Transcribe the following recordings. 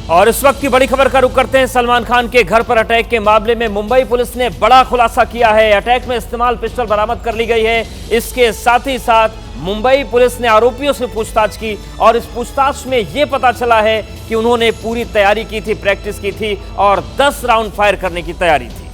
और इस वक्त की बड़ी खबर का रुख करते हैं सलमान खान के घर पर अटैक के मामले में। मुंबई पुलिस ने बड़ा खुलासा किया है। अटैक में इस्तेमाल पिस्टल बरामद कर ली गई है। इसके साथ ही साथ मुंबई पुलिस ने आरोपियों से पूछताछ की और इस पूछताछ में यह पता चला है कि उन्होंने पूरी तैयारी की थी, प्रैक्टिस की थी और 10 राउंड फायर करने की तैयारी थी।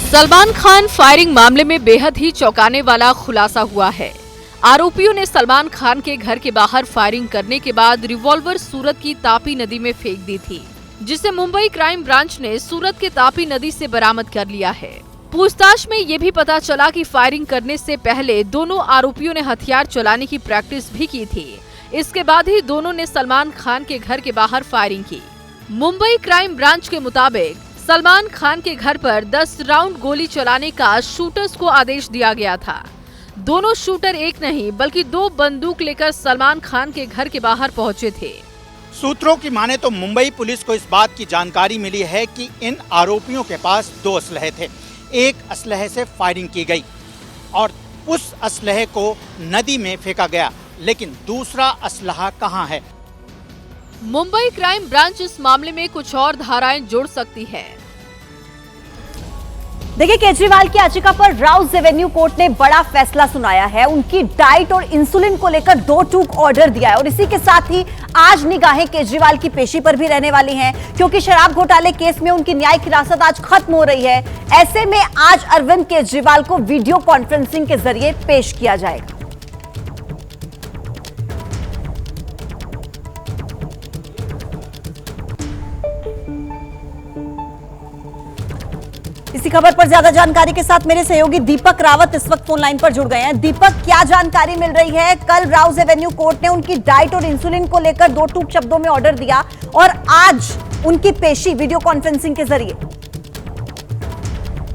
सलमान खान फायरिंग मामले में बेहद ही चौंकाने वाला खुलासा हुआ है। आरोपियों ने सलमान खान के घर के बाहर फायरिंग करने के बाद रिवॉल्वर सूरत की तापी नदी में फेंक दी थी, जिसे मुंबई क्राइम ब्रांच ने सूरत के तापी नदी से बरामद कर लिया है। पूछताछ में ये भी पता चला कि फायरिंग करने से पहले दोनों आरोपियों ने हथियार चलाने की प्रैक्टिस भी की थी। इसके बाद ही दोनों ने सलमान खान के घर के बाहर फायरिंग की। मुंबई क्राइम ब्रांच के मुताबिक सलमान खान के घर पर 10 राउंड गोली चलाने का शूटर्स को आदेश दिया गया था। दोनों शूटर एक नहीं बल्कि 2 बंदूक लेकर सलमान खान के घर के बाहर पहुंचे थे। सूत्रों की माने तो मुंबई पुलिस को इस बात की जानकारी मिली है कि इन आरोपियों के पास 2 असलहे थे। एक असलहे से फायरिंग की गई और उस असलहे को नदी में फेंका गया, लेकिन दूसरा असलहा कहां है? मुंबई क्राइम ब्रांच इस मामले में कुछ और धाराएं जोड़ सकती है। देखिए, केजरीवाल की याचिका पर राउज एवेन्यू कोर्ट ने बड़ा फैसला सुनाया है। उनकी डाइट और इंसुलिन को लेकर 2 टूक ऑर्डर दिया है और इसी के साथ ही आज निगाहें केजरीवाल की पेशी पर भी रहने वाली हैं, क्योंकि शराब घोटाले केस में उनकी न्यायिक हिरासत आज खत्म हो रही है। ऐसे में आज अरविंद केजरीवाल को वीडियो कॉन्फ्रेंसिंग के जरिए पेश किया जाएगा। इसी खबर पर ज्यादा जानकारी के साथ मेरे सहयोगी दीपक रावत इस वक्त फोन लाइन पर जुड़ गए हैं। दीपक, क्या जानकारी मिल रही है? कल राउज एवेन्यू कोर्ट ने उनकी डाइट और इंसुलिन को लेकर 2 टूक शब्दों में ऑर्डर दिया और आज उनकी पेशी वीडियो कॉन्फ्रेंसिंग के जरिए।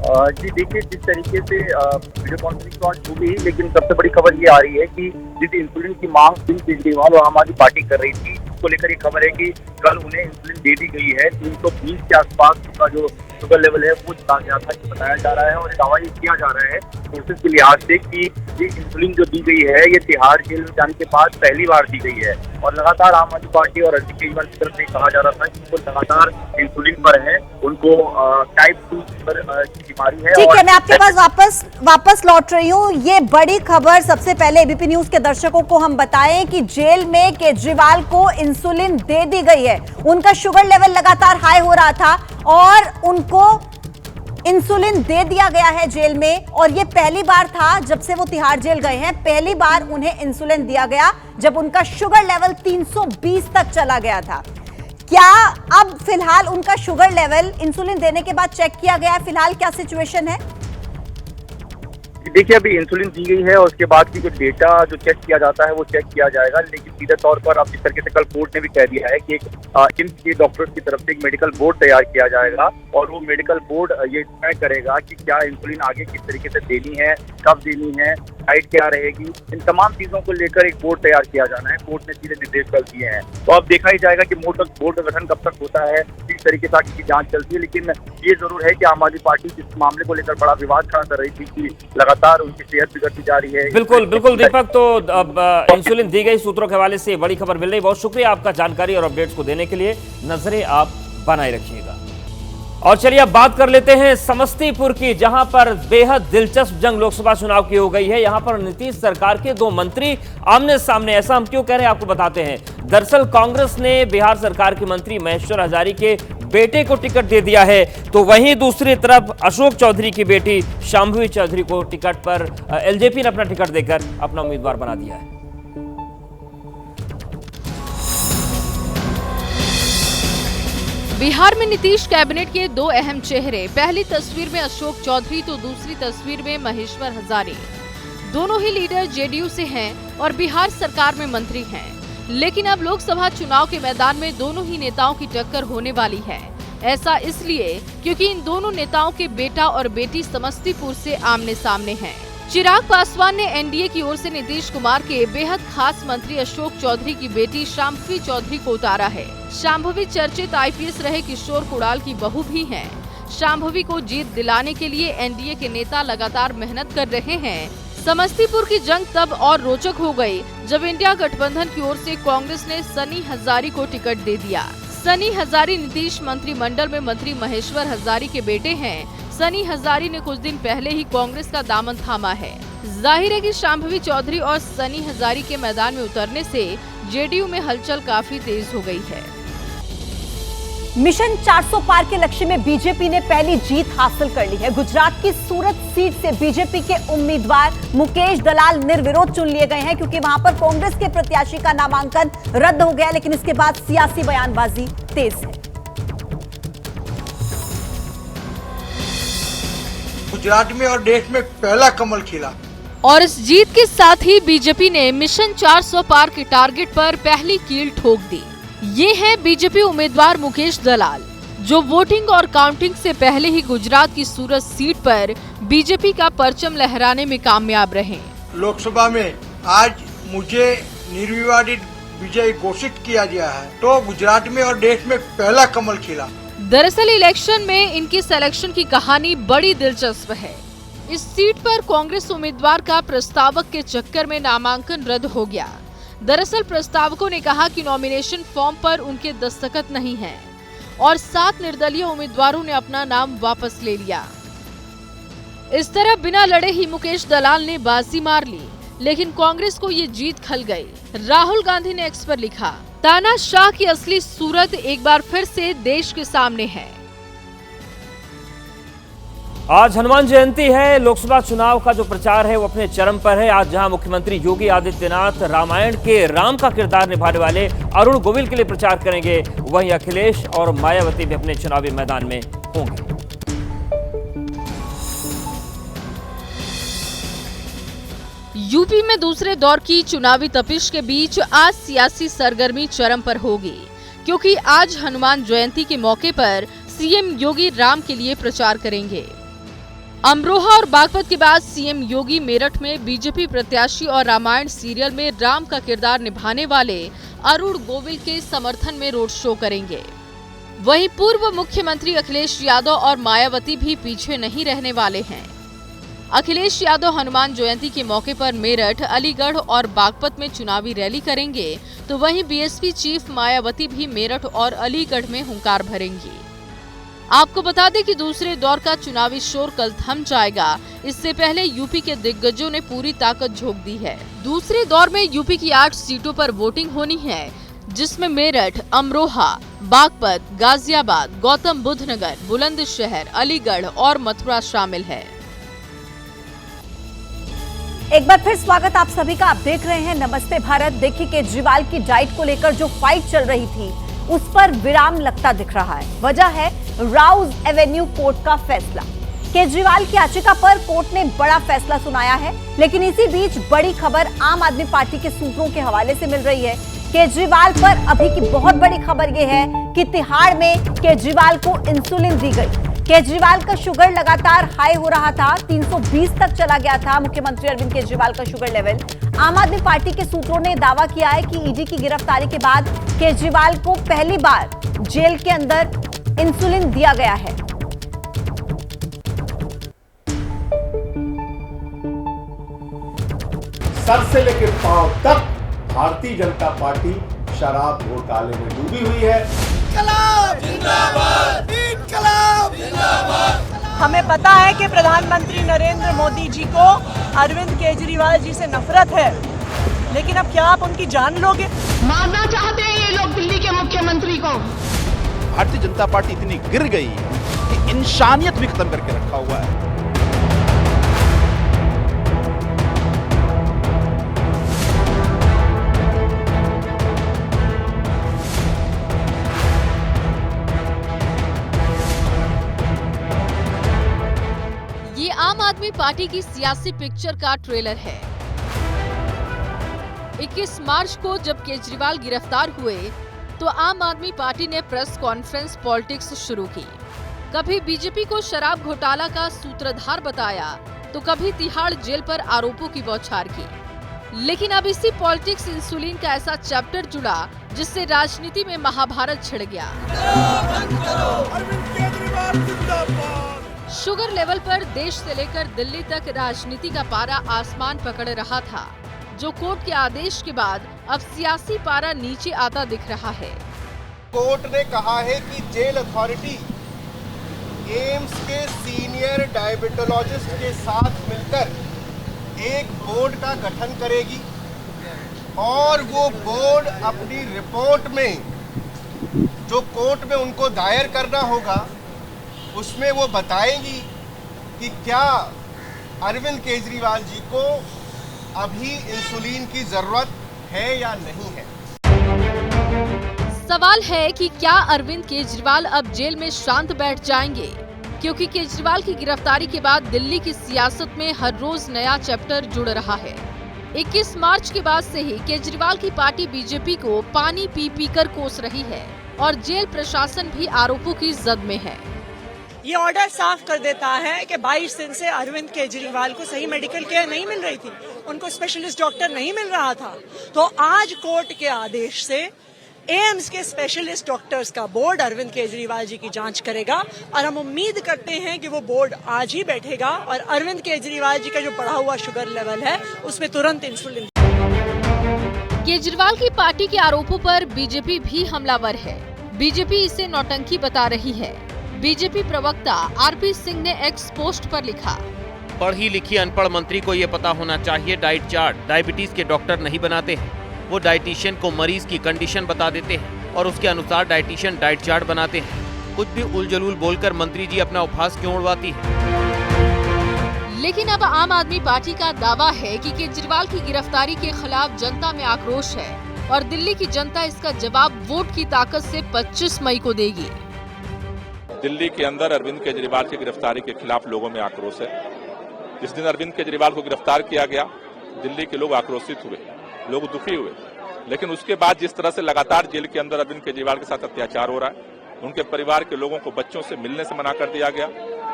जी देखिए, जिस तरीके से वीडियो कॉन्फ्रेंसिंग तो आज होगी, लेकिन सबसे बड़ी खबर ये आ रही है कि जिस इंसुलिन की मांग केजरीवाल और आम आदमी पार्टी कर रही थी, उसको लेकर ये खबर है कि कल उन्हें इंसुलिन दे दी गई है। 320 के आसपास उसका जो शुगर लेवल है वो चला गया था, ये बताया जा रहा है और दावा ये किया जा रहा है सोर्सेज के लिहाज से कि ये इंसुलिन जो दी गई है ये तिहाड़ जेल में जाने के बाद पहली बार दी गई है। और लगातार आम आदमी पार्टी और अरविंद केजरीवाल की तरफ से कहा जा रहा था कि वो लगातार इंसुलिन पर है, उनको टाइप 2 शुगर की बीमारी है। ठीक है, मैं आपके पास वापस लौट रही हूँ। ये बड़ी खबर सबसे पहले एबीपी न्यूज के दर्शकों को हम बताएं कि जेल में केजरीवाल को इंसुलिन दे दी गई है। उनका शुगर लेवल लगातार हाई हो रहा था और उनको इंसुलिन दे दिया गया है जेल में। और ये पहली बार था जब से वो तिहाड़ जेल गए हैं, पहली बार उन्हें इंसुलिन दिया गया जब उनका शुगर लेवल 320 तक चला गया था। क्या अब फिलहाल उनका शुगर लेवल इंसुलिन देने के बाद चेक किया गया है? फिलहाल क्या सिचुएशन है? देखिए, अभी इंसुलिन दी गई है और उसके बाद की जो डेटा जो चेक किया जाता है वो चेक किया जाएगा। लेकिन सीधे तौर पर अब जिस तरीके से कल कोर्ट ने भी कह दिया है कि इनके डॉक्टर्स की तरफ से एक मेडिकल बोर्ड तैयार किया जाएगा और वो मेडिकल बोर्ड ये तय करेगा कि क्या इंसुलिन आगे किस तरीके से देनी है, कब देनी है, डाइट क्या रहेगी। इन तमाम चीजों को लेकर एक बोर्ड तैयार किया जाना है। कोर्ट ने सीधे निर्देश कर दिए हैं। तो अब देखा ही जाएगा कि बोर्ड का गठन कब तक होता है, किस तरीके से आगे की जांच चलती है। लेकिन ये जरूर है कि आम आदमी पार्टी इस मामले को लेकर बड़ा विवाद खड़ा कर रही थी कि लगातार उनकी सेहत बिगड़ती जा रही है। बिल्कुल दीपक, तो अब इंसुलिन दी गई सूत्रों के हवाले से बड़ी खबर मिल रही। बहुत शुक्रिया आपका जानकारी और अपडेट्स को देने के लिए। नजरें आप बनाए रखिएगा। और चलिए अब बात कर लेते हैं समस्तीपुर की, जहां पर बेहद दिलचस्प जंग लोकसभा चुनाव की हो गई है। यहां पर नीतीश सरकार के 2 मंत्री आमने सामने। ऐसा हम क्यों कह रहे हैं आपको बताते हैं। दरअसल कांग्रेस ने बिहार सरकार के मंत्री महेश्वर हजारी के बेटे को टिकट दे दिया है, तो वहीं दूसरी तरफ अशोक चौधरी की बेटी शांभवी चौधरी को टिकट पर एलजेपी ने अपना टिकट देकर अपना उम्मीदवार बना दिया है। बिहार में नीतीश कैबिनेट के 2 अहम चेहरे, पहली तस्वीर में अशोक चौधरी तो दूसरी तस्वीर में महेश्वर हजारी। दोनों ही लीडर जेडीयू से हैं और बिहार सरकार में मंत्री हैं। लेकिन अब लोकसभा चुनाव के मैदान में दोनों ही नेताओं की टक्कर होने वाली है। ऐसा इसलिए क्योंकि इन दोनों नेताओं के बेटा और बेटी समस्तीपुर से आमने सामने हैं। चिराग पासवान ने एनडीए की ओर से नीतीश कुमार के बेहद खास मंत्री अशोक चौधरी की बेटी शांभवी चौधरी को उतारा है। शांभवी चर्चित आईपीएस रहे किशोर कुणाल की बहू भी हैं। शांभवी को जीत दिलाने के लिए एनडीए के नेता लगातार मेहनत कर रहे हैं। समस्तीपुर की जंग तब और रोचक हो गई जब इंडिया गठबंधन की ओर से कांग्रेस ने सनी हजारी को टिकट दे दिया। सनी हजारी नीतीश मंत्रिमंडल में मंत्री महेश्वर हजारी के बेटे हैं। सनी हजारी ने कुछ दिन पहले ही कांग्रेस का दामन थामा है। जाहिर है कि शांभवी चौधरी और सनी हजारी के मैदान में उतरने से जेडीयू में हलचल काफी तेज हो गई है। मिशन 400 पार के लक्ष्य में बीजेपी ने पहली जीत हासिल कर ली है। गुजरात की सूरत सीट से बीजेपी के उम्मीदवार मुकेश दलाल निर्विरोध चुन लिए गए हैं, क्योंकि वहां पर कांग्रेस के प्रत्याशी का नामांकन रद्द हो गया। लेकिन इसके बाद सियासी बयानबाजी तेज है। गुजरात में और देश में पहला कमल खिला और इस जीत के साथ ही बीजेपी ने मिशन 400 पार के टारगेट पर पहली कील ठोक दी। ये है बीजेपी उम्मीदवार मुकेश दलाल, जो वोटिंग और काउंटिंग से पहले ही गुजरात की सूरत सीट पर बीजेपी का परचम लहराने में कामयाब रहे। लोकसभा में आज मुझे निर्विवादित विजय घोषित किया गया है, तो गुजरात में और देश में पहला कमल खिला। दरअसल इलेक्शन में इनकी सिलेक्शन की कहानी बड़ी दिलचस्प है। इस सीट पर कांग्रेस उम्मीदवार का प्रस्तावक के चक्कर में नामांकन रद्द हो गया। दरअसल प्रस्तावकों ने कहा कि नॉमिनेशन फॉर्म पर उनके दस्तखत नहीं हैं और 7 निर्दलीय उम्मीदवारों ने अपना नाम वापस ले लिया। इस तरह बिना लड़े ही मुकेश दलाल ने बाजी मार ली, लेकिन कांग्रेस को ये जीत खल गई। राहुल गांधी ने एक्स पर लिखा, तानाशाह की असली सूरत एक बार फिर से देश के सामने है। आज हनुमान जयंती है। लोकसभा चुनाव का जो प्रचार है वो अपने चरम पर है। आज जहां मुख्यमंत्री योगी आदित्यनाथ रामायण के राम का किरदार निभाने वाले अरुण गोविल के लिए प्रचार करेंगे, वहीं अखिलेश और मायावती भी अपने चुनावी मैदान में होंगे। यूपी में दूसरे दौर की चुनावी तपिश के बीच आज सियासी सरगर्मी चरम पर होगी, क्योंकि आज हनुमान जयंती के मौके पर सीएम योगी राम के लिए प्रचार करेंगे। अमरोहा और बागपत के बाद सीएम योगी मेरठ में बीजेपी प्रत्याशी और रामायण सीरियल में राम का किरदार निभाने वाले अरुण गोविल के समर्थन में रोड शो करेंगे। वहीं पूर्व मुख्यमंत्री अखिलेश यादव और मायावती भी पीछे नहीं रहने वाले हैं। अखिलेश यादव हनुमान जयंती के मौके पर मेरठ, अलीगढ़ और बागपत में चुनावी रैली करेंगे, तो वहीं बीएसपी चीफ मायावती भी मेरठ और अलीगढ़ में हुंकार भरेंगी। आपको बता दें कि दूसरे दौर का चुनावी शोर कल थम जाएगा। इससे पहले यूपी के दिग्गजों ने पूरी ताकत झोंक दी है। दूसरे दौर में यूपी की 8 सीटों पर वोटिंग होनी है, जिसमें मेरठ, अमरोहा, बागपत, गाजियाबाद, गौतम बुद्ध नगर, बुलंदशहर, अलीगढ़ और मथुरा शामिल है। एक बार फिर स्वागत आप सभी का। आप देख रहे हैं नमस्ते भारत। देखिए केजरीवाल की डाइट को लेकर जो फाइट चल रही थी उस पर विराम लगता दिख रहा है। वजह है राउज एवेन्यू कोर्ट का फैसला। केजरीवाल की याचिका पर कोर्ट ने बड़ा फैसला सुनाया है, लेकिन इसी बीच बड़ी खबर आम आदमी पार्टी के सूत्रों के हवाले से मिल रही है। केजरीवाल पर अभी की बहुत बड़ी खबर यह है कि तिहाड़ में केजरीवाल को इंसुलिन दी गई। केजरीवाल का शुगर लगातार हाई हो रहा था, 320 तक चला गया था मुख्यमंत्री अरविंद केजरीवाल का शुगर लेवल। आम आदमी पार्टी के सूत्रों ने दावा किया है कि ईडी की गिरफ्तारी के बाद केजरीवाल को पहली बार जेल के अंदर इंसुलिन दिया गया है। सर से लेकर पांव तक भारतीय जनता पार्टी शराब घोटाले में डूबी हुई है। इनकलाब जिंदाबाद, इनकलाब जिंदाबाद। हमें पता है कि प्रधानमंत्री नरेंद्र मोदी जी को अरविंद केजरीवाल जी से नफरत है, लेकिन अब क्या आप उनकी जान लोगे? मारना चाहते हैं ये लोग दिल्ली के मुख्यमंत्री को। भारतीय जनता पार्टी इतनी गिर गई कि इंसानियत भी खत्म करके रखा हुआ है। ये आम आदमी पार्टी की सियासी पिक्चर का ट्रेलर है। 21 मार्च को जब केजरीवाल गिरफ्तार हुए तो आम आदमी पार्टी ने प्रेस कॉन्फ्रेंस पॉलिटिक्स शुरू की। कभी बीजेपी को शराब घोटाला का सूत्रधार बताया, तो कभी तिहाड़ जेल पर आरोपों की बौछार की। लेकिन अब इसी पॉलिटिक्स इंसुलिन का ऐसा चैप्टर जुड़ा जिससे राजनीति में महाभारत छिड़ गया। शुगर लेवल पर देश से लेकर दिल्ली तक राजनीति का पारा आसमान पकड़ रहा था, जो कोर्ट के आदेश के बाद अब सियासी पारा नीचे आता दिख रहा है। कोर्ट ने कहा है कि जेल अथॉरिटी एम्स के सीनियर डायबिटोलॉजिस्ट के साथ मिलकर एक बोर्ड का गठन करेगी और वो बोर्ड अपनी रिपोर्ट में जो कोर्ट में उनको दायर करना होगा उसमें वो बताएंगी कि क्या अरविंद केजरीवाल जी को अभी इंसुलिन की जरूरत है या नहीं है। सवाल है कि क्या अरविंद केजरीवाल अब जेल में शांत बैठ जाएंगे, क्योंकि केजरीवाल की गिरफ्तारी के बाद दिल्ली की सियासत में हर रोज नया चैप्टर जुड़ रहा है। 21 मार्च के बाद से ही केजरीवाल की पार्टी बीजेपी को पानी पी पी कर कोस रही है और जेल प्रशासन भी आरोपों की जद में है। ये ऑर्डर साफ कर देता है कि 22 दिन से अरविंद केजरीवाल को सही मेडिकल केयर नहीं मिल रही थी, उनको स्पेशलिस्ट डॉक्टर नहीं मिल रहा था। तो आज कोर्ट के आदेश से एम्स के स्पेशलिस्ट डॉक्टर्स का बोर्ड अरविंद केजरीवाल जी की जांच करेगा और हम उम्मीद करते हैं कि वो बोर्ड आज ही बैठेगा और अरविंद केजरीवाल जी का जो बढ़ा हुआ शुगर लेवल है उसमें तुरंत इंसुलिन। केजरीवाल की पार्टी के आरोपों पर बीजेपी भी हमलावर है। बीजेपी इसे नौटंकी बता रही है। बीजेपी प्रवक्ता आरपी सिंह ने एक्स पोस्ट पर लिखा, पढ़ी लिखी अनपढ़ मंत्री को ये पता होना चाहिए डाइट चार्ट डायबिटीज के डॉक्टर नहीं बनाते हैं। वो डाइटिशियन को मरीज की कंडीशन बता देते हैं और उसके अनुसार डाइटिशियन डाइट चार्ट बनाते हैं। कुछ भी उलझलूल बोलकर मंत्री जी अपना उपहास क्यों उड़वाती है। लेकिन अब आम आदमी पार्टी का दावा है कि केजरीवाल की गिरफ्तारी के खिलाफ जनता में आक्रोश है और दिल्ली की जनता इसका जवाब वोट की ताकत से 25 मई को देगी। दिल्ली के अंदर अरविंद केजरीवाल की गिरफ्तारी के खिलाफ लोगों में आक्रोश है। जिस दिन अरविंद केजरीवाल को गिरफ्तार किया गया, दिल्ली के लोग आक्रोशित हुए, लोग दुखी हुए। लेकिन उसके बाद जिस तरह से लगातार जेल के अंदर अरविंद केजरीवाल के साथ अत्याचार हो रहा है, उनके परिवार के लोगों को बच्चों से मिलने से मना कर दिया गया,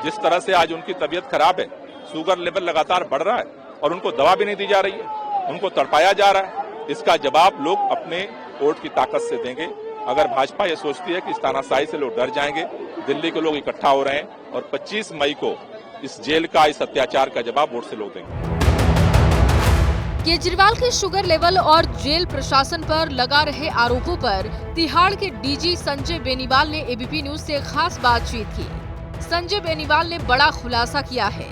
जिस तरह से आज उनकी तबीयत खराब है, शुगर लेवल लगातार बढ़ रहा है और उनको दवा भी नहीं दी जा रही है, उनको तड़पाया जा रहा है, इसका जवाब लोग अपने वोट की ताकत से देंगे। अगर भाजपा ये सोचती है कि इस तानाशाही से लोग डर जाएंगे, दिल्ली के लोग इकट्ठा हो रहे हैं और 25 मई को इस जेल का, इस अत्याचार का जवाब वोट से लोग देंगे। केजरीवाल के शुगर लेवल और जेल प्रशासन पर लगा रहे आरोपों पर तिहाड़ के डीजी संजय बेनीवाल ने एबीपी न्यूज से खास बातचीत की। संजय बेनीवाल ने बड़ा खुलासा किया है।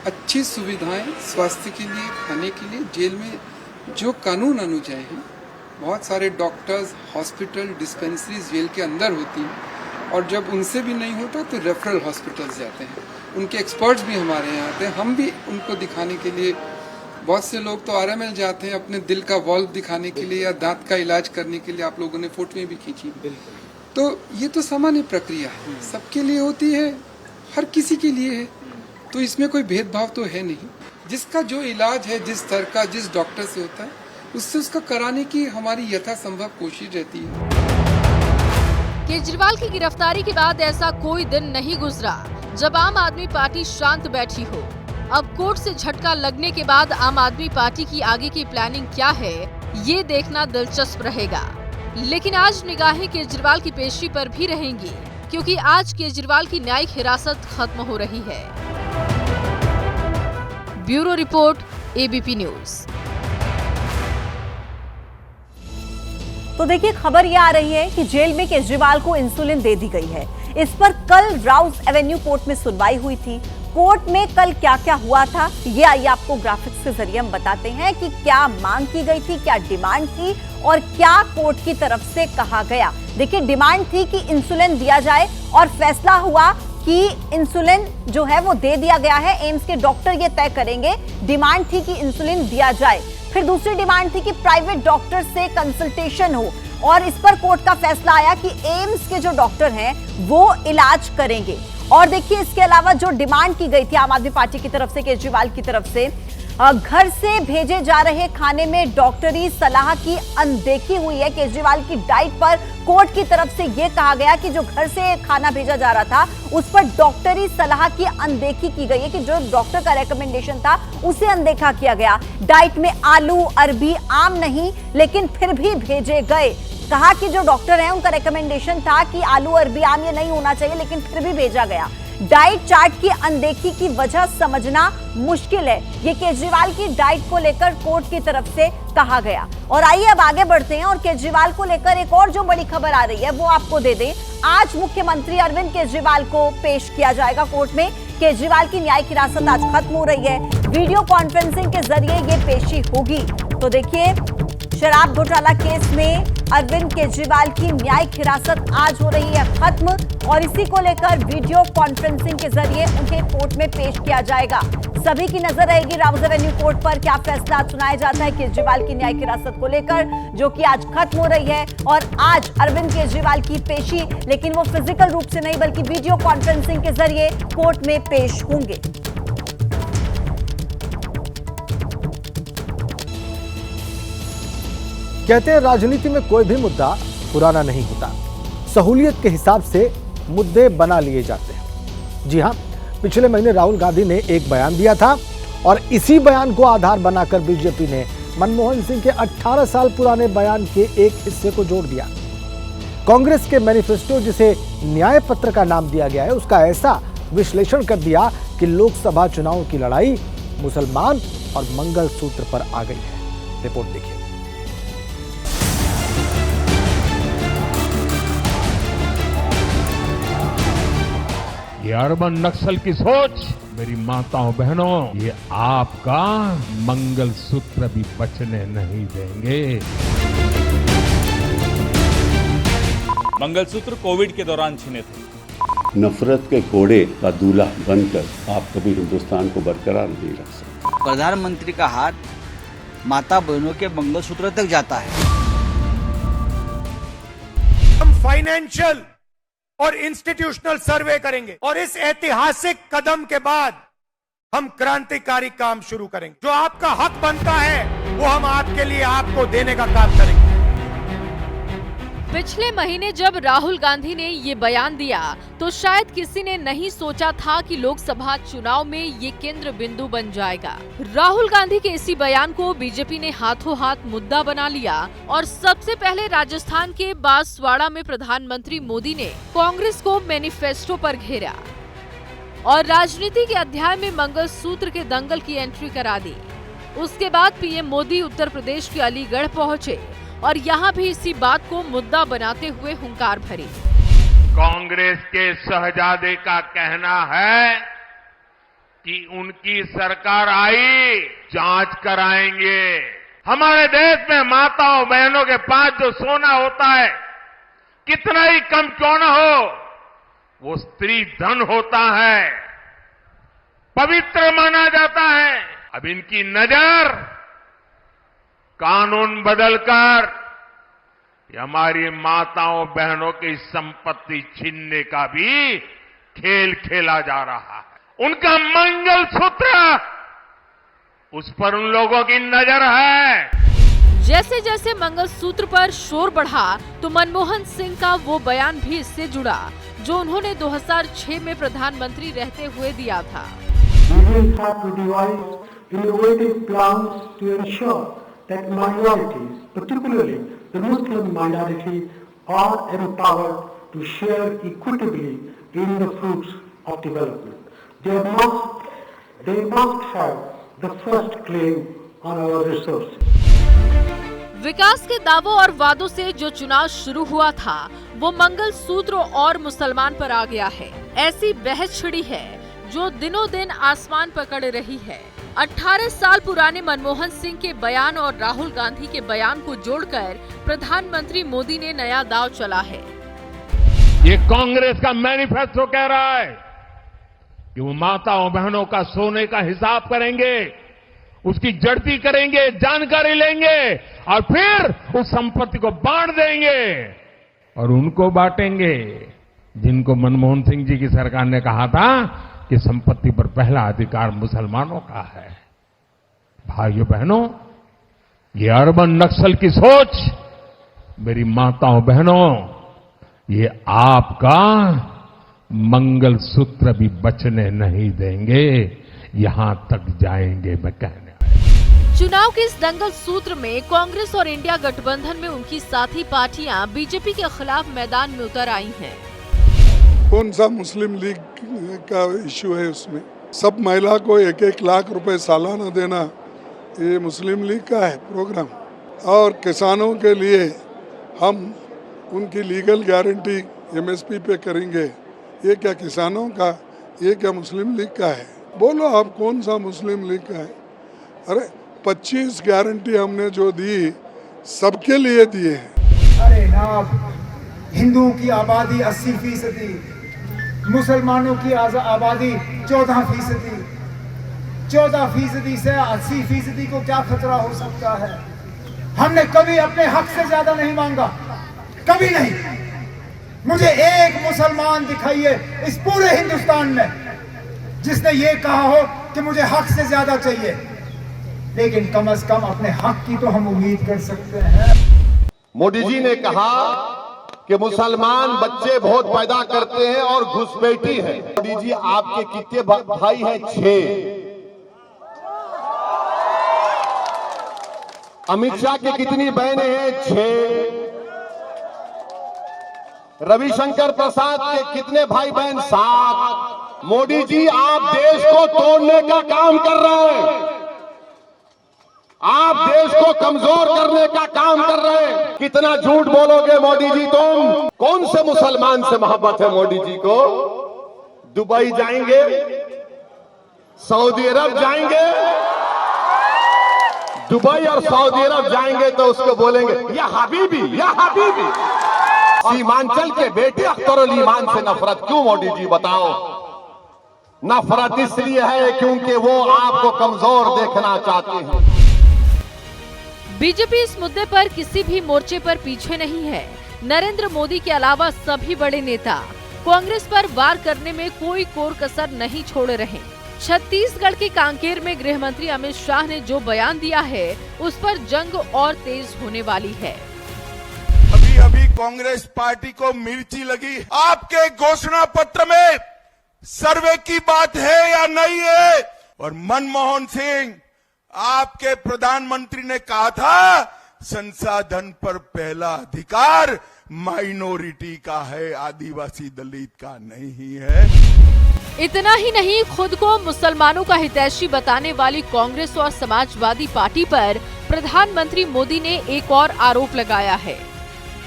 अच्छी सुविधाएं स्वास्थ्य के लिए, खाने के लिए जेल में जो कानून अनुजाएं हैं, बहुत सारे डॉक्टर्स, हॉस्पिटल, डिस्पेंसरीज जेल के अंदर होती हैं और जब उनसे भी नहीं होता तो रेफरल हॉस्पिटल्स जाते हैं। उनके एक्सपर्ट्स भी हमारे यहाँ आते हैं, हम भी उनको दिखाने के लिए, बहुत से लोग तो आरएमएल जाते हैं अपने दिल का वॉल्व दिखाने के लिए या दांत का इलाज करने के लिए। आप लोगों ने फोटो भी खींची। तो ये तो सामान्य प्रक्रिया है, सबके लिए होती है, हर किसी के लिए है, तो इसमें कोई भेदभाव तो है नहीं। जिसका जो इलाज है, जिस स्तर का, जिस डॉक्टर से होता है, उससे उसका कराने की हमारी यथासंभव कोशिश रहती है। केजरीवाल की गिरफ्तारी के बाद ऐसा कोई दिन नहीं गुजरा जब आम आदमी पार्टी शांत बैठी हो। अब कोर्ट से झटका लगने के बाद आम आदमी पार्टी की आगे की प्लानिंग क्या है, ये देखना दिलचस्प रहेगा। लेकिन आज निगाहें केजरीवाल की पेशी पर भी रहेंगी, क्योंकि आज केजरीवाल की न्यायिक हिरासत खत्म हो रही है। Bureau report, ABP news. तो देखिए, खबर ये आ रही है कि जेल में केजरीवाल को इंसुलिन दे दी गई है। इस पर कल राउस एवेन्यू कोर्ट में सुनवाई हुई थी। कोर्ट में कल क्या क्या हुआ था, ये आइए आपको ग्राफिक्स के जरिए हम बताते हैं कि क्या मांग की गई थी, क्या डिमांड थी और क्या कोर्ट की तरफ से कहा गया। देखिए, डिमांड थी कि इंसुलिन दिया जाए और फैसला हुआ कि इंसुलिन जो है वो दे दिया गया है। एम्स के डॉक्टर ये तय करेंगे। डिमांड थी कि इंसुलिन दिया जाए। फिर दूसरी डिमांड थी कि प्राइवेट डॉक्टर से कंसल्टेशन हो और इस पर कोर्ट का फैसला आया कि एम्स के जो डॉक्टर हैं वो इलाज करेंगे। और देखिए, इसके अलावा जो डिमांड की गई थी आम आदमी पार्टी की तरफ से, केजरीवाल की तरफ से, घर से भेजे जा रहे खाने में डॉक्टरी सलाह की अनदेखी हुई है। केजरीवाल की डाइट पर कोर्ट की तरफ से यह कहा गया कि जो घर से खाना भेजा जा रहा था उस पर डॉक्टरी सलाह की अनदेखी की गई है, कि जो डॉक्टर का रेकमेंडेशन था उसे अनदेखा किया गया। डाइट में आलू, अरबी, आम नहीं, लेकिन फिर भी भेजे गए। कहा कि जो डॉक्टर हैं उनका रेकमेंडेशन था कि आलू, अरबी, आम ये नहीं होना चाहिए, लेकिन फिर भी भेजा गया। डाइट चार्ट की अनदेखी की वजह समझना मुश्किल है, ये केजरीवाल की डाइट को लेकर कोर्ट की तरफ से कहा गया। और आइए अब आगे बढ़ते हैं और केजरीवाल को लेकर एक और जो बड़ी खबर आ रही है वो आपको दे दें। आज मुख्यमंत्री अरविंद केजरीवाल को पेश किया जाएगा कोर्ट में। केजरीवाल की न्यायिक हिरासत आज खत्म हो रही है, वीडियो कॉन्फ्रेंसिंग के जरिए ये पेशी होगी। तो देखिए, शराब घोटाला केस में अरविंद केजरीवाल की न्यायिक हिरासत आज हो रही है खत्म और इसी को लेकर वीडियो कॉन्फ्रेंसिंग के जरिए उन्हें कोर्ट में पेश किया जाएगा। सभी की नजर रहेगी राउज एवेन्यू कोर्ट पर, क्या फैसला सुनाया जाता है केजरीवाल की न्यायिक हिरासत को लेकर, जो कि आज खत्म हो रही है। और आज अरविंद केजरीवाल की पेशी, लेकिन वो फिजिकल रूप से नहीं बल्कि वीडियो कॉन्फ्रेंसिंग के जरिए कोर्ट में पेश होंगे। कहते हैं राजनीति में कोई भी मुद्दा पुराना नहीं होता, सहूलियत के हिसाब से मुद्दे बना लिए जाते हैं। जी हां, पिछले महीने राहुल गांधी ने एक बयान दिया था और इसी बयान को आधार बनाकर बीजेपी ने मनमोहन सिंह के 18 साल पुराने बयान के एक हिस्से को जोड़ दिया। कांग्रेस के मैनिफेस्टो, जिसे न्याय पत्र का नाम दिया गया है, उसका ऐसा विश्लेषण कर दिया कि लोकसभा चुनाव की लड़ाई मुसलमान और मंगलसूत्र पर आ गई है। रिपोर्ट देखिए। ये अर्बन नक्सल की सोच, मेरी माताओं बहनों, ये आपका मंगलसूत्र भी बचने नहीं देंगे। मंगलसूत्र कोविड के दौरान छिने थे। नफरत के घोड़े का दूल्हा बनकर आप कभी हिंदुस्तान को बरकरार नहीं रख सकते। प्रधानमंत्री का हाथ माता बहनों के मंगलसूत्र तक जाता है। हम फाइनेंशियल और इंस्टीट्यूशनल सर्वे करेंगे और इस ऐतिहासिक कदम के बाद हम क्रांतिकारी काम शुरू करेंगे। जो आपका हक बनता है वो हम आपके लिए आपको देने का काम करेंगे। पिछले महीने जब राहुल गांधी ने ये बयान दिया तो शायद किसी ने नहीं सोचा था कि लोकसभा चुनाव में ये केंद्र बिंदु बन जाएगा। राहुल गांधी के इसी बयान को बीजेपी ने हाथों हाथ मुद्दा बना लिया और सबसे पहले राजस्थान के बांसवाड़ा में प्रधानमंत्री मोदी ने कांग्रेस को मैनिफेस्टो पर घेरा और राजनीति के अध्याय में मंगलसूत्र के दंगल की एंट्री करा दी। उसके बाद पीएम मोदी उत्तर प्रदेश के अलीगढ़ पहुंचे और यहाँ भी इसी बात को मुद्दा बनाते हुए हुंकार भरी। कांग्रेस के शहजादे का कहना है कि उनकी सरकार आई, जांच कराएंगे। हमारे देश में माताओं बहनों के पास जो सोना होता है, कितना ही कम क्यों न हो, वो स्त्री धन होता है, पवित्र माना जाता है। अब इनकी नजर कानून बदलकर हमारी माताओं बहनों की संपत्ति छीनने का भी खेल खेला जा रहा है। उनका मंगलसूत्र, उस पर उन लोगों की नजर है। जैसे जैसे मंगलसूत्र पर शोर बढ़ा तो मनमोहन सिंह का वो बयान भी इससे जुड़ा जो उन्होंने 2006 में प्रधानमंत्री रहते हुए दिया था। that minorities, particularly the Muslim minority, are empowered to share equitably in the fruits of development. They must have the first claim on our resources. विकास के दावों और वादों से जो चुनाव शुरू हुआ था वो मंगलसूत्र और मुसलमान पर आ गया है। ऐसी बहस छिड़ी है जो दिनों दिन आसमान पकड़ रही है। 18 साल पुराने मनमोहन सिंह के बयान और राहुल गांधी के बयान को जोड़कर प्रधानमंत्री मोदी ने नया दांव चला है। ये कांग्रेस का मैनिफेस्टो कह रहा है कि वो माताओं बहनों का सोने का हिसाब करेंगे, उसकी जड़ती करेंगे, जानकारी लेंगे और फिर उस संपत्ति को बांट देंगे और उनको बांटेंगे जिनको मनमोहन सिंह जी की सरकार ने कहा था कि संपत्ति पर पहला अधिकार मुसलमानों का है। भाइयों बहनों, ये अर्बन नक्सल की सोच, मेरी माताओं बहनों, ये आपका मंगलसूत्र भी बचने नहीं देंगे, यहां तक जाएंगे मैं कहने आया। चुनाव के इस दंगल सूत्र में कांग्रेस और इंडिया गठबंधन में उनकी साथी पार्टियां बीजेपी के खिलाफ मैदान में उतर आई हैं। कौन सा मुस्लिम लीग का इशू है। उसमें सब महिला को 1-1 लाख रुपए सालाना देना, ये मुस्लिम लीग का है प्रोग्राम। और किसानों के लिए हम उनकी लीगल गारंटी MSP पे करेंगे। ये क्या किसानों का, ये क्या मुस्लिम लीग का है? बोलो आप कौन सा मुस्लिम लीग का है? अरे 25 गारंटी हमने जो दी सबके लिए दिए हैं। अरे नाब, हिंदुओं की आबादी 80%, मुसलमानों की आबादी 14%, 14% से 80% को क्या खतरा हो सकता है? हमने कभी अपने हक से ज्यादा नहीं मांगा, कभी नहीं। मुझे एक मुसलमान दिखाइए इस पूरे हिंदुस्तान में जिसने ये कहा हो कि मुझे हक से ज्यादा चाहिए, लेकिन कम से कम अपने हक की तो हम उम्मीद कर सकते हैं। मोदी जी ने कहा कि मुसलमान बच्चे बहुत पैदा करते हैं और घुसपैठी है। मोदी जी आपके कितने भाई हैं? 6। अमित शाह की कितनी बहनें हैं? 6। रविशंकर प्रसाद के कितने भाई बहन? 7। मोदी जी आप देश को तोड़ने का काम कर रहे हैं, आप देश को कमजोर करने का काम कर रहे हैं। कितना झूठ बोलोगे मोदी जी तुम? कौन से मुसलमान से मोहब्बत है मोदी जी को? दुबई जाएंगे, सऊदी अरब जाएंगे, दुबई और सऊदी अरब जाएंगे तो उसको बोलेंगे या हबीबी, या हबीबी। सीमांचल के बेटे अख्तरुल ईमान से नफरत क्यों मोदी जी बताओ? नफरत इसलिए है क्योंकि वो आपको कमजोर देखना चाहते हैं। बीजेपी इस मुद्दे पर किसी भी मोर्चे पर पीछे नहीं है। नरेंद्र मोदी के अलावा सभी बड़े नेता कांग्रेस पर वार करने में कोई कोर कसर नहीं छोड़ रहे। छत्तीसगढ़ के कांकेर में गृह मंत्री अमित शाह ने जो बयान दिया है उस पर जंग और तेज होने वाली है। अभी अभी कांग्रेस पार्टी को मिर्ची लगी। आपके घोषणा पत्र में सर्वे की बात है या नहीं है? और मनमोहन सिंह आपके प्रधानमंत्री ने कहा था संसाधन पर पहला अधिकार माइनॉरिटी का है, आदिवासी दलित का नहीं है। इतना ही नहीं, खुद को मुसलमानों का हितैषी बताने वाली कांग्रेस और समाजवादी पार्टी पर प्रधानमंत्री मोदी ने एक और आरोप लगाया है।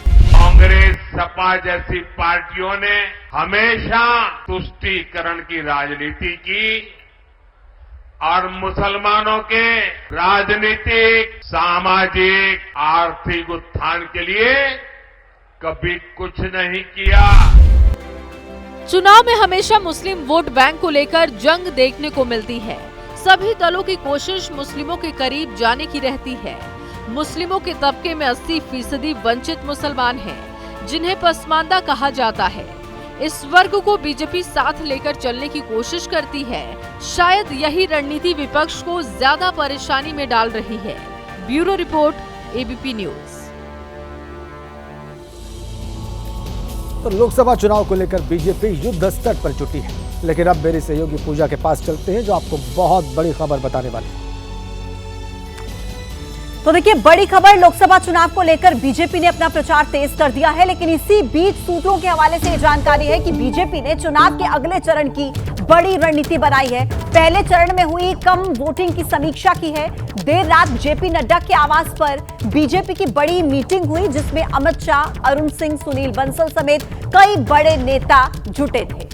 कांग्रेस, सपा जैसी पार्टियों ने हमेशा तुष्टीकरण की राजनीति की और मुसलमानों के राजनीतिक, सामाजिक, आर्थिक उत्थान के लिए कभी कुछ नहीं किया। चुनाव में हमेशा मुस्लिम वोट बैंक को लेकर जंग देखने को मिलती है। सभी दलों की कोशिश मुस्लिमों के करीब जाने की रहती है। मुस्लिमों के तबके में 80% वंचित मुसलमान हैं, जिन्हें पसमानदा कहा जाता है। इस वर्ग को बीजेपी साथ लेकर चलने की कोशिश करती है। शायद यही रणनीति विपक्ष को ज्यादा परेशानी में डाल रही है। Bureau report, ABP news. तो लोकसभा चुनाव को लेकर बीजेपी युद्ध स्तर पर जुटी है, लेकिन अब मेरी सहयोगी पूजा के पास चलते हैं जो आपको बहुत बड़ी खबर बताने वाली है। तो देखिए, बड़ी खबर, लोकसभा चुनाव को लेकर बीजेपी ने अपना प्रचार तेज कर दिया है, लेकिन इसी बीच सूत्रों के हवाले से जानकारी है कि बीजेपी ने चुनाव के अगले चरण की बड़ी रणनीति बनाई है। पहले चरण में हुई कम वोटिंग की समीक्षा की है। देर रात जेपी नड्डा के आवास पर बीजेपी की बड़ी मीटिंग हुई, जिसमें अमित शाह, अरुण सिंह, सुनील बंसल समेत कई बड़े नेता जुटे थे।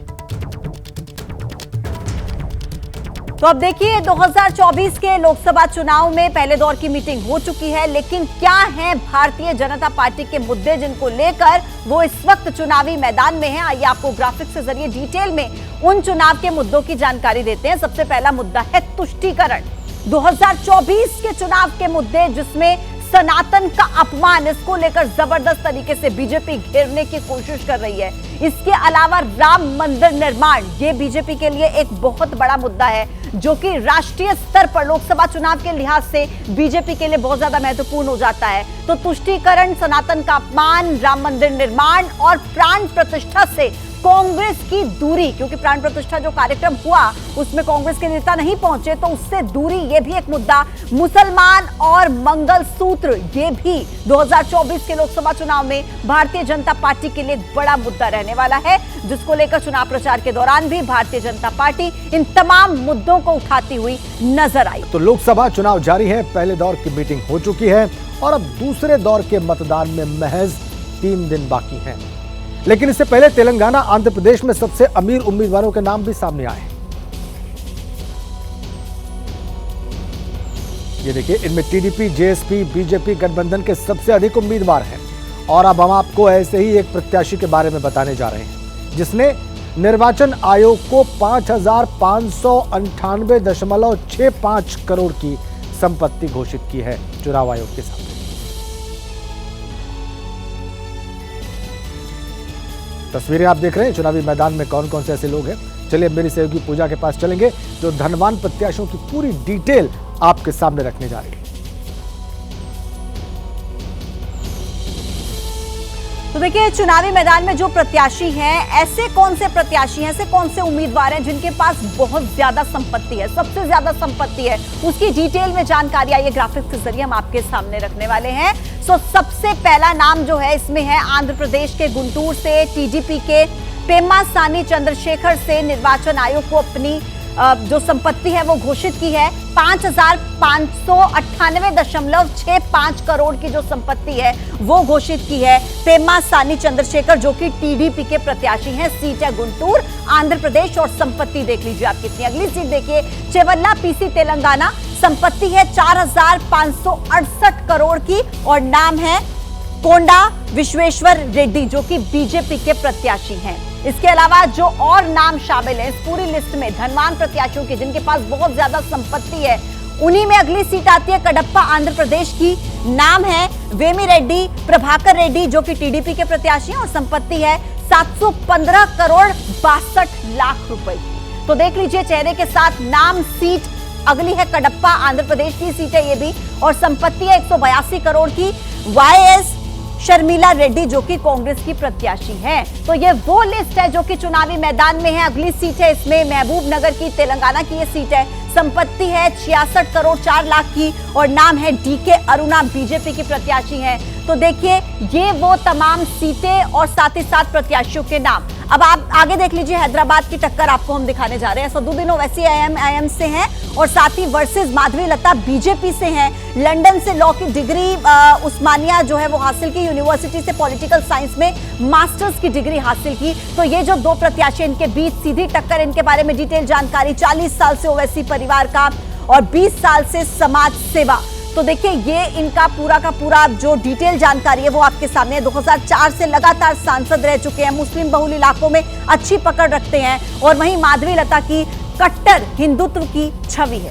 तो अब देखिए, 2024 के लोकसभा चुनाव में पहले दौर की मीटिंग हो चुकी है, लेकिन क्या हैं भारतीय जनता पार्टी के मुद्दे जिनको लेकर वो इस वक्त चुनावी मैदान में है? आइए आपको ग्राफिक्स के जरिए डिटेल में उन चुनाव के मुद्दों की जानकारी देते हैं। सबसे पहला मुद्दा है तुष्टीकरण। 2024 के चुनाव के मुद्दे, जिसमें सनातन का अपमान, इसको लेकर जबरदस्त तरीके से बीजेपी घेरने की कोशिश कर रही है। इसके अलावा राम मंदिर निर्माण, ये बीजेपी के लिए एक बहुत बड़ा मुद्दा है, जो कि राष्ट्रीय स्तर पर लोकसभा चुनाव के लिहाज से बीजेपी के लिए बहुत ज्यादा महत्वपूर्ण हो जाता है। तो तुष्टीकरण, सनातन का अपमान, राम मंदिर निर्माण और प्राण प्रतिष्ठा से कांग्रेस की दूरी, क्योंकि प्राण प्रतिष्ठा जो कार्यक्रम हुआ उसमें कांग्रेस के नेता नहीं पहुंचे, तो उससे दूरी ये भी एक मुद्दा। मुसलमान और मंगलसूत्र, ये भी 2024 के लोकसभा चुनाव में भारतीय जनता पार्टी के लिए बड़ा मुद्दा रहने वाला है, जिसको लेकर चुनाव प्रचार के दौरान भी भारतीय जनता पार्टी इन तमाम मुद्दों को उठाती हुई नजर आई। तो लोकसभा चुनाव जारी है, पहले दौर की मीटिंग हो चुकी है और अब दूसरे दौर के मतदान में महज 3 दिन बाकी हैं। लेकिन इससे पहले तेलंगाना, आंध्र प्रदेश में सबसे अमीर उम्मीदवारों के नाम भी सामने आए हैं। ये देखिए, इनमें टीडीपी, जेएसपी, बीजेपी गठबंधन के सबसे अधिक उम्मीदवार हैं। और अब हम आपको ऐसे ही एक प्रत्याशी के बारे में बताने जा रहे हैं, जिसने निर्वाचन आयोग को 5,598.65 करोड़ की संपत्ति घोषित की है चुनाव आयोग के सामने। तस्वीरें आप देख रहे हैं, चुनावी मैदान में कौन कौन से ऐसे लोग हैं। चलिए मेरी सहयोगी पूजा के पास चलेंगे, जो धनवान प्रत्याशियों की पूरी डिटेल आपके सामने रखने जा रही है। तो देखिए, चुनावी मैदान में जो प्रत्याशी हैं, ऐसे कौन से प्रत्याशी हैं, ऐसे कौन से उम्मीदवार हैं जिनके पास बहुत ज्यादा संपत्ति है, सबसे ज्यादा संपत्ति है, उसकी डिटेल में जानकारी ये ग्राफिक्स के जरिए हम आपके सामने रखने वाले हैं। सबसे पहला नाम जो है इसमें है आंध्र प्रदेश के गुंटूर से टीडीपी के पेम्मासानी चंद्रशेखर से निर्वाचन आयोग को अपनी जो संपत्ति है वो घोषित की है। 5,598.65 करोड़ की जो संपत्ति है वो घोषित की है पेम्मासानी चंद्रशेखर, जो कि टीडीपी के प्रत्याशी हैं। सीट है गुंटूर, आंध्र प्रदेश, और संपत्ति देख लीजिए आप कितनी। अगली सीट देखिए, चेवल्ला पीसी तेलंगाना, संपत्ति है 4,568 करोड़ की और नाम है कोंडा विश्वेश्वर रेड्डी, जो कि बीजेपी के प्रत्याशी हैं। इसके अलावा जो और नाम शामिल हैं इस पूरी लिस्ट में धनवान प्रत्याशियों के, जिनके पास बहुत ज्यादा संपत्ति है, उन्हीं में अगली सीट आती है कडप्पा आंध्र प्रदेश की। नाम है वेमी रेड्डी प्रभाकर रेड्डी, जो कि टीडीपी के प्रत्याशी हैं और संपत्ति है 715 करोड़ 62 लाख रुपए की। तो देख लीजिए चेहरे के साथ नाम, सीट अगली है कडप्पा आंध्र प्रदेश की सीट है ये भी, और संपत्ति है 182 करोड़ की। वाईएस शर्मिला रेड्डी, जो कि कांग्रेस की प्रत्याशी हैं। तो ये वो लिस्ट है जो कि चुनावी मैदान में है। अगली सीट है इसमें महबूब नगर की, तेलंगाना की ये सीट है। संपत्ति है 66 करोड़ 4 लाख की और नाम है डीके अरुणा, बीजेपी की प्रत्याशी हैं। तो देखिए, ये वो तमाम सीटें और साथ ही साथ प्रत्याशियों के नाम। अब आप आगे देख लीजिए, हैदराबाद की टक्कर आपको हम दिखाने जा रहे हैं। सदुद्दीन ओवैसी आईएम से हैं और साथ ही वर्सेस माधवी लता बीजेपी से हैं। लंदन से लॉ की डिग्री उस्मानिया जो है वो हासिल की, यूनिवर्सिटी से पॉलिटिकल साइंस में मास्टर्स की डिग्री हासिल की। तो ये जो दो प्रत्याशी, इनके बीच सीधी टक्कर, इनके बारे में डिटेल जानकारी। 40 साल से ओवैसी परिवार का और 20 साल से समाज सेवा। तो देखिए, ये इनका पूरा का पूरा जो डिटेल जानकारी है वो आपके सामने है। 2004 से लगातार सांसद रह चुके हैं, मुस्लिम बहुल इलाकों में अच्छी पकड़ रखते हैं, और वहीं माधवी लता की कट्टर हिंदुत्व की छवि है।